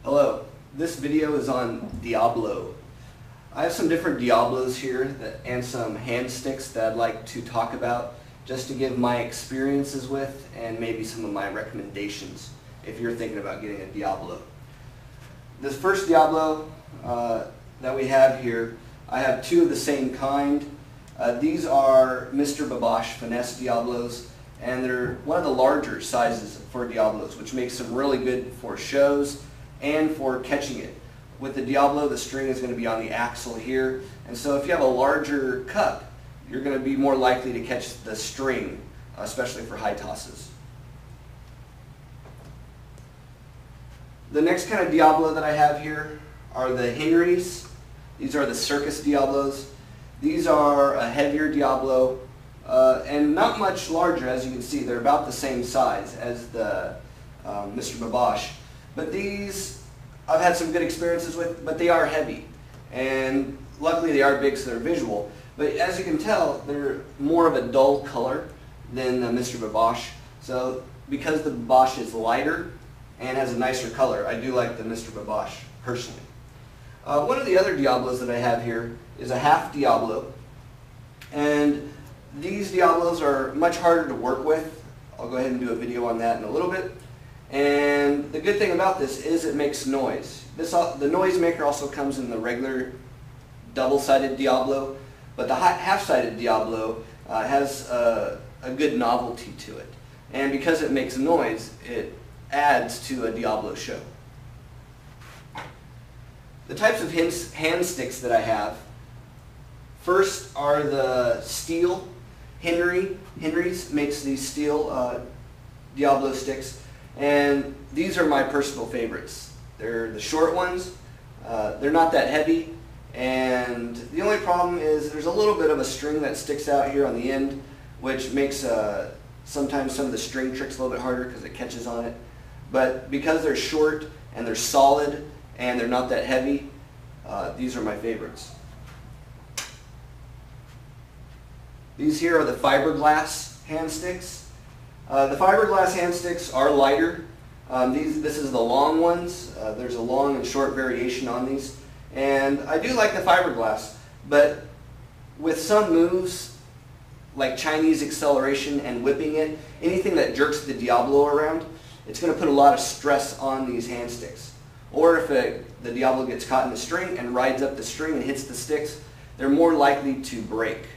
Hello, this video is on Diabolo. I have some different Diabolos here and some hand sticks that I'd like to talk about just to give my experiences with and maybe some of my recommendations if you're thinking about getting a Diabolo. This first Diabolo that we have here, I have two of the same kind. These are Mr. Babosh Finesse Diabolos, and they're one of the larger sizes for Diabolos, which makes them really good for shows and for catching it. With the Diabolo, the string is going to be on the axle here, and so if you have a larger cup, you're going to be more likely to catch the string, especially for high tosses. The next kind of Diabolo that I have here are the Henrys. These are the circus Diabolos. These are a heavier Diabolo and not much larger. As you can see, they're about the same size as the Mr. Babosh. But these I've had some good experiences with, but they are heavy. And luckily they are big so they're visual. But as you can tell, they're more of a dull color than the Mr. Babosh. So because the Babosh is lighter and has a nicer color, I do like the Mr. Babosh personally. One of the other Diabolos that I have here is a half Diabolo. And these Diabolos are much harder to work with. I'll go ahead and do a video on that in a little bit. And the good thing about this is it makes noise. The noise maker also comes in the regular double-sided Diabolo, but the half-sided Diabolo has a good novelty to it. And because it makes noise, it adds to a Diabolo show. The types of hand sticks that I have, first are the steel. Henry's makes these steel Diabolo sticks. And these are my personal favorites. They're the short ones, they're not that heavy, and the only problem is there's a little bit of a string that sticks out here on the end, which makes sometimes some of the string tricks a little bit harder because it catches on it. But because they're short and they're solid and they're not that heavy, these are my favorites. These here are the fiberglass hand sticks. The fiberglass hand sticks are lighter. This is the long ones. There's a long and short variation on these. And I do like the fiberglass, but with some moves, like Chinese acceleration and whipping it, anything that jerks the Diabolo around, it's going to put a lot of stress on these hand sticks. Or if the Diabolo gets caught in the string and rides up the string and hits the sticks, they're more likely to break.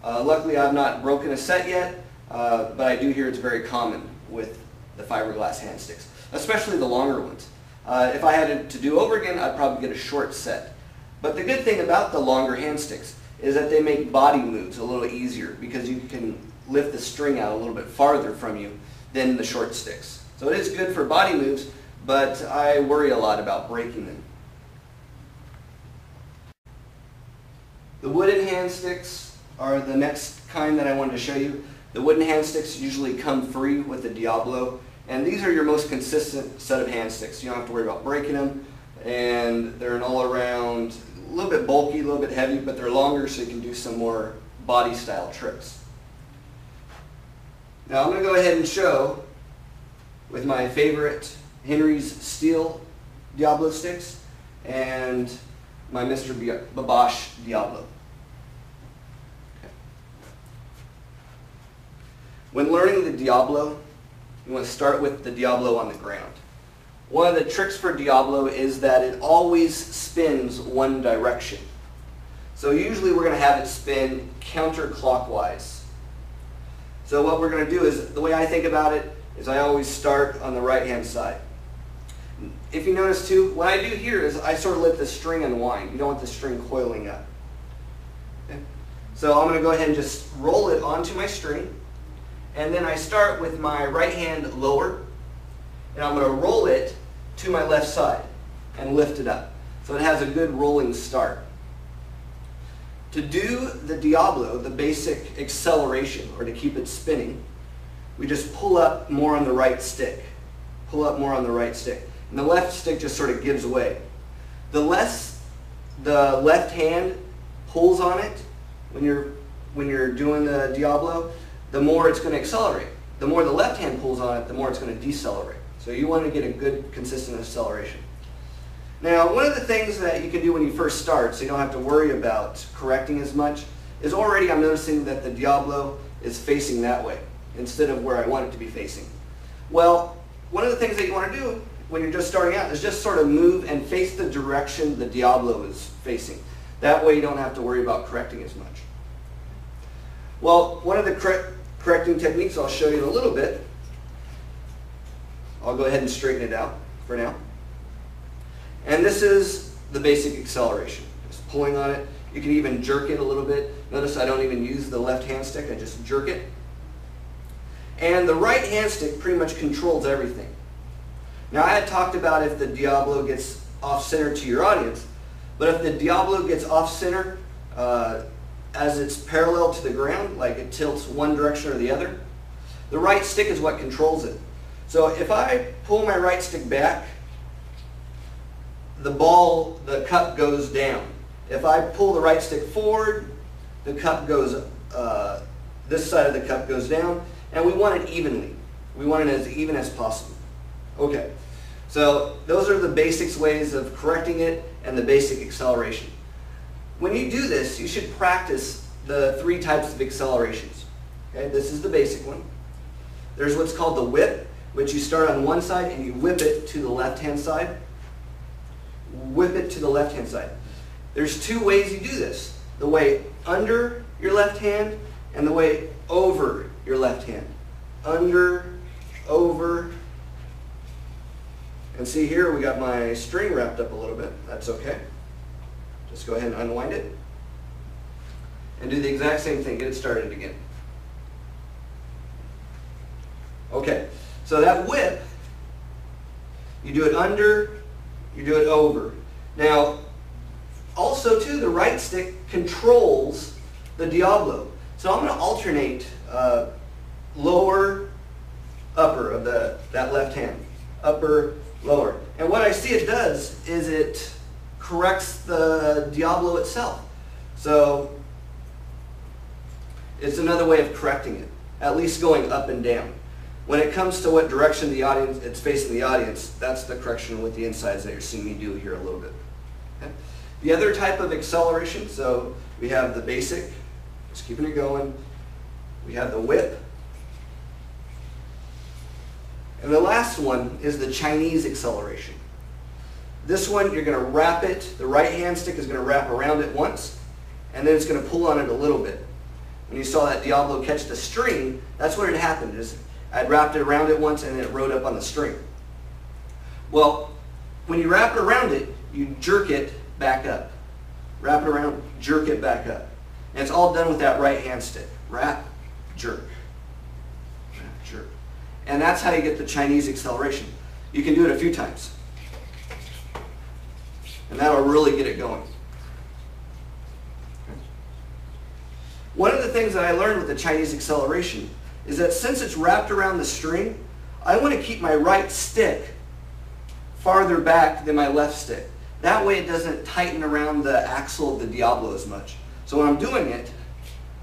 Luckily, I've not broken a set yet. But I do hear it's very common with the fiberglass hand sticks, especially the longer ones. If I had it to do over again, I'd probably get a short set. But the good thing about the longer hand sticks is that they make body moves a little easier because you can lift the string out a little bit farther from you than the short sticks. So it is good for body moves, but I worry a lot about breaking them. The wooden hand sticks are the next kind that I wanted to show you. The wooden hand sticks usually come free with the Diabolo, and these are your most consistent set of hand sticks. You don't have to worry about breaking them, and they're an all-around, a little bit bulky, a little bit heavy, but they're longer so you can do some more body-style tricks. Now I'm going to go ahead and show with my favorite Henry's steel Diabolo sticks and my Mr. Babosh Diabolo. When learning the Diabolo, you want to start with the Diabolo on the ground. One of the tricks for Diabolo is that it always spins one direction. So usually we're going to have it spin counterclockwise. So what we're going to do is, the way I think about it, is I always start on the right hand side. If you notice too, what I do here is I sort of let the string unwind. You don't want the string coiling up. Okay? So I'm going to go ahead and just roll it onto my string. And then I start with my right hand lower, and I'm going to roll it to my left side and lift it up. So it has a good rolling start. To do the Diabolo, the basic acceleration, or to keep it spinning, we just pull up more on the right stick. Pull up more on the right stick. And the left stick just sort of gives way. The less the left hand pulls on it when you're doing the Diabolo, the more it's going to accelerate. The more the left hand pulls on it, the more it's going to decelerate. So you want to get a good, consistent acceleration. Now, one of the things that you can do when you first start, so you don't have to worry about correcting as much, is already I'm noticing that the Diablo is facing that way instead of where I want it to be facing. Well, one of the things that you want to do when you're just starting out is just sort of move and face the direction the Diablo is facing. That way you don't have to worry about correcting as much. Well, one of the correcting techniques I'll show you in a little bit. I'll go ahead and straighten it out for now. And this is the basic acceleration. Just pulling on it. You can even jerk it a little bit. Notice I don't even use the left hand stick, I just jerk it. And the right hand stick pretty much controls everything. Now I had talked about if the Diablo gets off center to your audience, but if the Diablo gets off center as it's parallel to the ground, like it tilts one direction or the other, the right stick is what controls it. So if I pull my right stick back, the cup goes down. If I pull the right stick forward, the cup goes, this side of the cup goes down, and we want it evenly. We want it as even as possible. Okay, so those are the basics ways of correcting it and the basic acceleration. When you do this, you should practice the 3 types of accelerations. Okay, this is the basic one. There's what's called the whip, which you start on one side and you whip it to the left-hand side. Whip it to the left-hand side. There's 2 ways you do this. The way under your left hand and the way over your left hand. Under, over. And see here we got my string wrapped up a little bit. That's okay. Just go ahead and unwind it. And do the exact same thing. Get it started again. Okay. So that whip, you do it under, you do it over. Now, also too, the right stick controls the Diablo. So I'm going to alternate lower, upper of that left hand. Upper, lower. And what I see it does is it corrects the Diablo itself. So it's another way of correcting it, at least going up and down. When it comes to what direction the audience it's facing the audience, that's the correction with the insides that you're seeing me do here a little bit. Okay? The other type of acceleration, so we have the basic, just keeping it going. We have the whip. And the last one is the Chinese acceleration. This one, you're going to wrap it, the right hand stick is going to wrap around it once, and then it's going to pull on it a little bit. When you saw that Diablo catch the string, that's what had happened. Is I'd wrapped it around it once and then it rode up on the string. Well, when you wrap it around it, you jerk it back up. Wrap it around, jerk it back up. And it's all done with that right hand stick. Wrap, jerk. Wrap, jerk. And that's how you get the Chinese acceleration. You can do it a few times. And that'll really get it going. One of the things that I learned with the Chinese acceleration is that since it's wrapped around the string, I want to keep my right stick farther back than my left stick. That way it doesn't tighten around the axle of the Diablo as much. So when I'm doing it,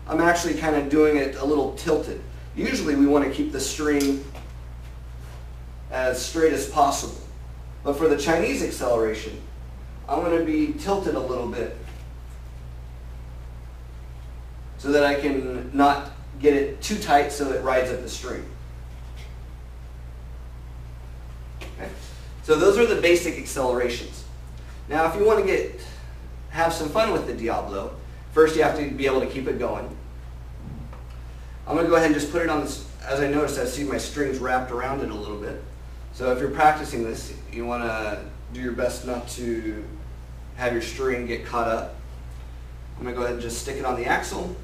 I'm actually kind of doing it a little tilted. Usually we want to keep the string as straight as possible. But for the Chinese acceleration, I'm going to be tilted a little bit so that I can not get it too tight so it rides up the string. Okay? So those are the basic accelerations. Now if you want to have some fun with the Diablo, first you have to be able to keep it going. I'm going to go ahead and just put it on this. As I noticed, I see my strings wrapped around it a little bit. So if you're practicing this, you want to do your best not to have your string get caught up. I'm going to go ahead and just stick it on the axle.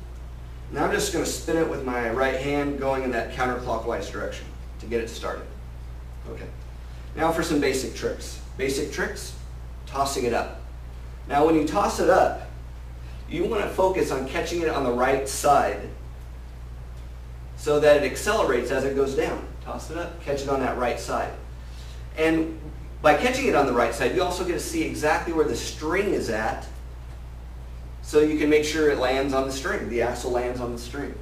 Now I'm just going to spin it with my right hand going in that counterclockwise direction to get it started. Okay. Now for some basic tricks. Basic tricks, tossing it up. Now when you toss it up, you want to focus on catching it on the right side so that it accelerates as it goes down. Toss it up, catch it on that right side. And by catching it on the right side, you also get to see exactly where the string is at, so you can make sure it lands on the string, the axle lands on the string.